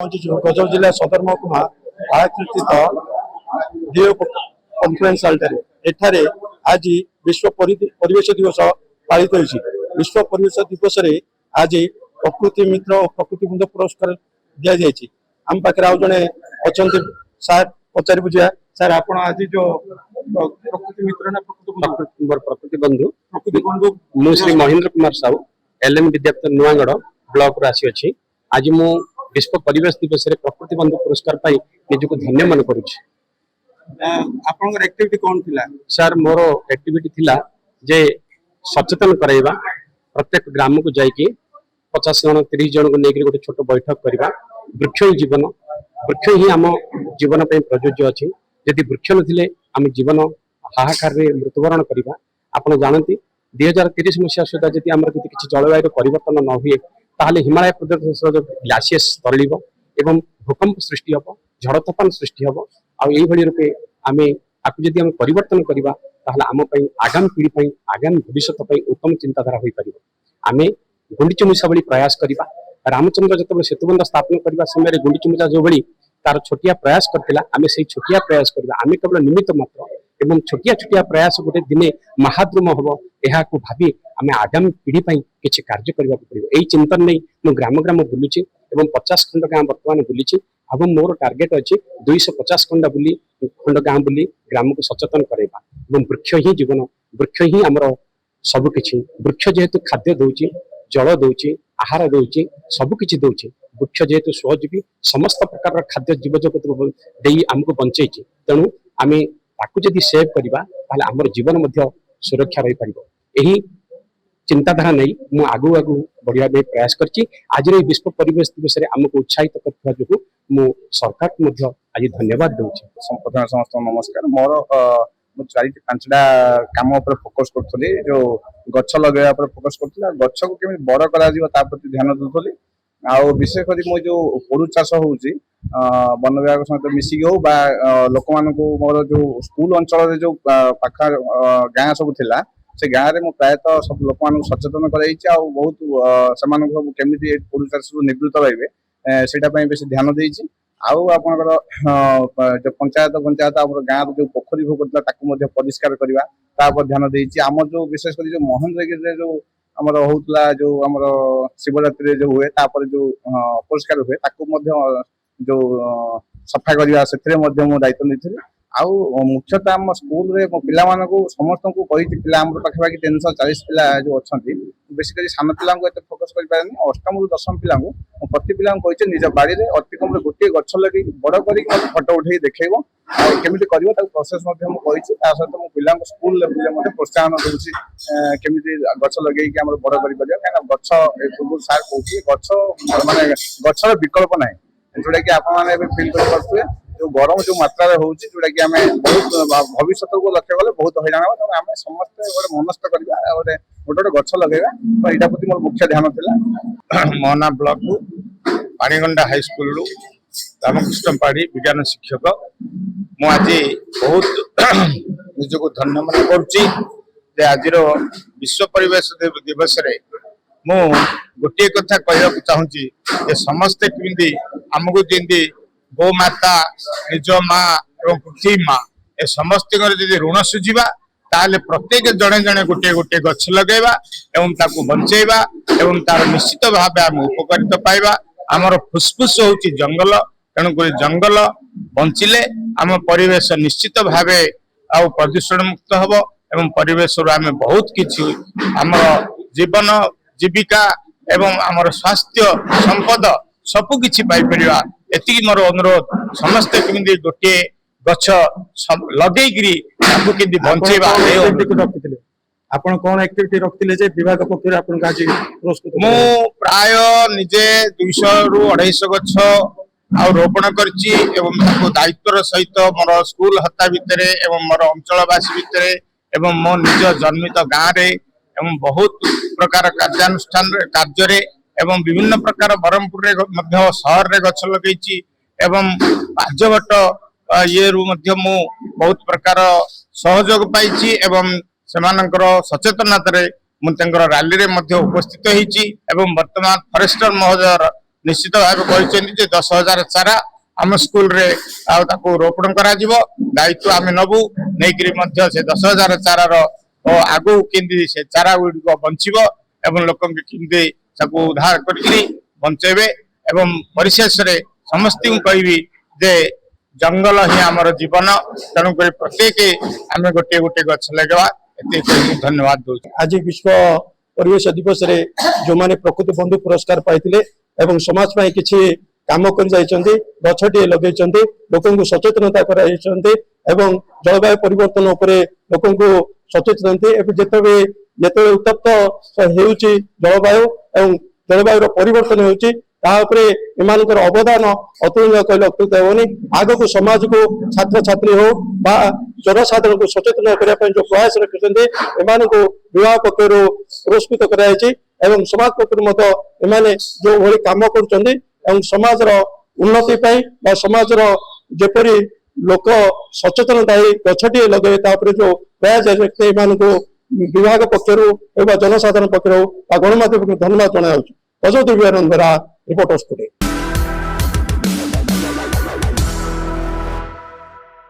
गजब जिला सदर महकुमा आकृतित डीओ कॉन्फ्रेंस हॉल आज विश्व परिवेश दिवस पालित होइछि। विश्व परिवेश दिवस रे आज प्रकृति मित्र और प्रकृति बंधु पुरस्कार दिया जायछि। हम पाखे आउ जने अछंती सर पचारि बुझिया सर आपण आज जो प्रकृति मित्र ना प्रकृति बंधु मु श्री महेंद्र कुमार साहू एलएम विद्यापीठ नुआगढ़ ब्लॉक राशि अछि। आज मु विश्व परिवेश दिवस रे प्रकृति बंधु पुरस्कार पाई निजको धन्य मन करूछि। आपनकर एक्टिविटी कोन थिला सर? मोर एक्टिविटी थिला जे सचेतन कराइबा, प्रत्येक ग्राम को जाइके 50 जन 30 जन को लेकर गोटे छोट बैठक करबा। वृक्ष ही जीवन, वृक्ष ही आम जीवन पे प्रयोज्य अछि। यदि वृक्ष नथिले आम जीवन हाहाकार रे मृत्युवरण करबा। आपण जानती 2030 मसीहा सुधा यदि आमर किछि जलवायु परिवर्तन न हुए ताहले हिमालय प्रदेश जो ग्लासीयस तरलिब एवं भूकंप सृष्टि हम, झड़ तूफान सृष्टि हम। आई रूपे आम आपको जदि हम परिवर्तन करवा ताहले आम पई आगामी पीढ़ी पई आगामी भविष्य पई उत्तम चिंताधारा होई परिबो। आम गुंडीचुमुषा भली प्रयास करवा। रामचंद्र जो सेतुबंध स्थापन करने समय गुंडीचुमुषा जो भली तार छोटिया प्रयास करथिला, आम से छोटिया प्रयास करवा। आम केवल निमित्त मात्र एवं छोटिया छोटिया प्रयास गोटे दिने महाद्रुम हम यह भावी आम आगामी पीढ़ी किसी कार्य करने पड़ो। यही चिंतन नहीं मु ग्राम ग्राम बुलूची एवं 50 खंड गाँ बर्तमान बुलीची। अब मोर टार्गेट अच्छी 250 खंड गाँ बुली ग्राम को सचेतन करवा। वृक्ष ही जीवन, वृक्ष ही आमर सबकि। वृक्ष जेहेतु खाद्य दौची, जल दौची, आहार दौची, सबकि दौची। वृक्ष जेहेतु स्वजीवी समस्त प्रकार खाद्य जीव जगत दे आमको बंचे, तेणु आम ताकू जदि सेव करवा ताहले आमर जीवन मध्य सुरक्षा रही पारिबो। एही चिंताधारा नहीं मु आगु आगु बढ़िया बे प्रयास करछि। आज रे विश्व परिवेश दिवस रे हमको उत्साहित करथिबा जोगु मु सरकार को मध्य आज धन्यवाद दउछि। संप्रदाय समस्त नमस्कार। मोर मु 4-5टा काम ऊपर फोकस करथली। जो गछ लगेया पर फोकस करथला, गछ को केमि बड़ करा जीव ता प्रति ध्यान दउथली। आ विशेष करी मु जो पोरु चाष होउची वन विभाग सहित मिसिक हो बा लोक मान को मोर जो स्कूल अंचल जो पाखा गाँ सब थिला से गाँव में प्रायतः सब लोक मान सचेतन कराई बहुत सब केमी पोरु चाष निवृत्त रही से बेस ध्यान देती। आउ आपनकर जो पंचायत गाँव जो पोखरी भोग परिष्कार करवा ध्यान देती। आम जो विशेष कर जो महेंद्रगिरी जो आमर होता जो आमर शिवरात्रि जो हुए जो अपरिष्कार हुए जो सफा करने से दायित्व नहीं। आउ मुख्यतः आम स्कूल रे पिला समस्त को पिला पाखापाखि 340 पिला जो अच्छा बेसिकली सान पिला फोकस कर अष्टम रु दशम पिला प्रति पिला निज बाड़ी में अति कम गोटे गछ लगे बड़ कर फटो उठे देखेब केमी कर प्रोसेस सहित मो पिला स्कूल लेवल में प्रोत्साहन दूसरी केमी गछ लगे बड़ कर गछ पूर्व सार कहे गछ मानने गचर विकल्प ना जोटा कि आप फिल कर जो गरम जो मात्रा होउची जोटा कि आमे बहुत भविष्य को लक्ष्य कले बहुत हैरान हो। तो आमे समस्त गोटे मनस्थ करबा गोटे गोटे गछ लगेगा। तो एटा प्रति मोर मुख्य ध्यान थिला। Mohana block Paniganda high school Ramakrishna Padi विज्ञान शिक्षक मु आज बहुत निजको धन्य मन करुची। आज विश्व परिवेश दिवस रे मु गोटे कथा कहवा चाहूँगी समस्ते केमती आमको जमी गोमाता निज माँ एवं पृथ्वी माँ ए समस्त ऋण सुझा ताले प्रत्येक जड़े जड़े गोटे गोटे गछ लगेगा एवं ताकू बंचेबा एवं तार निश्चित भाव आम उपकारिता पाइबा। आमर फुसफुस होची जंगल, तेणुक जंगल बंचिले आम परिवेश निश्चित भाव आ प्रदूषण मुक्त हम एवं परिवेश आम बहुत किछि आमर जीवन जीविका एवं आमर स्वास्थ्य संपद सबकि पाइपर। एति मोर अनुरोध समस्ते केमी गोटे गछ लगे बंचेबा। आपण कौन एक्टिविटी रखथिले जे विभाग पक्षर आपण आज प्रस्तुत? मु प्राय निजे 200 रु 250 गछ आ रोपण करछि एवं ताको दायित्वर सहित मोर स्कूल हत्ता भितरे एवं मोर अंचलवासी भितरे एवं मो निज जन्मित गाँ रे एवं बहुत प्रकार कार्यानुष्ठान कार्य रे एवं विभिन्न प्रकार ब्रह्मपुर रे शहर रे गछ लगेछि एवं पांचवट ये रु मध्य मु बहुत प्रकार सहयोग पाइछि एवं सेमानकर सचेतनता रे मु रैली रे मध्य उपस्थित होइछि एवं वर्तमान फॉरेस्टर महोदय निश्चित भाव कहते 10,000 चारा आम स्कूल रे रोपण करा दायित्व आम नबू नहीं से 10,000 चारार आगू केंद्र से चारा गुड़ बंचब एवं लोक उद्धार कर बंचेबे एवं परिशेष समस्त कहबी जे जंगल ही आमर जीवन तेणुक प्रत्येक आम गोटे गोटे गछ लगवा धन्यवाद दो। आज विश्व परिवेश दिवस रे जो माने प्रकृति बंधु पुरस्कार पाइथिले एवं समाज में किछि काम कर जाइछन्ते गछटी लगेइछन्ते लोकन को सचेतनता कराइछन्ते एवं जलवायु परिवर्तन उपरे लोकन को सचेतनते एवं जेते उत्तप्त हेउची जलवायु एवं जलवायु रो परिवर्तन हेउची एमानकर अवदान अतुलनीय कहले अत्युक्त हेबनी। आगको समाज को छात्र छात्री हो बा जनसाधारण को सचेतन करने जो प्रयास रखिछन्ते एमानको विभाग पक्षरु पुरस्कृत कराइछि एवं समाज पक्षरु एमाने जो भली काम करुछन्ते एवं समाजर उन्नति पाई बा समाजर जेपरि लोक सचेतनता गछटी लगे तापर जो प्रयास एमानको विभाग पक्षरु एवं जनसाधारण पक्षरु गणमाध्यम धन्यवाद जनाऊँ। Ajay Divyanand reporters today.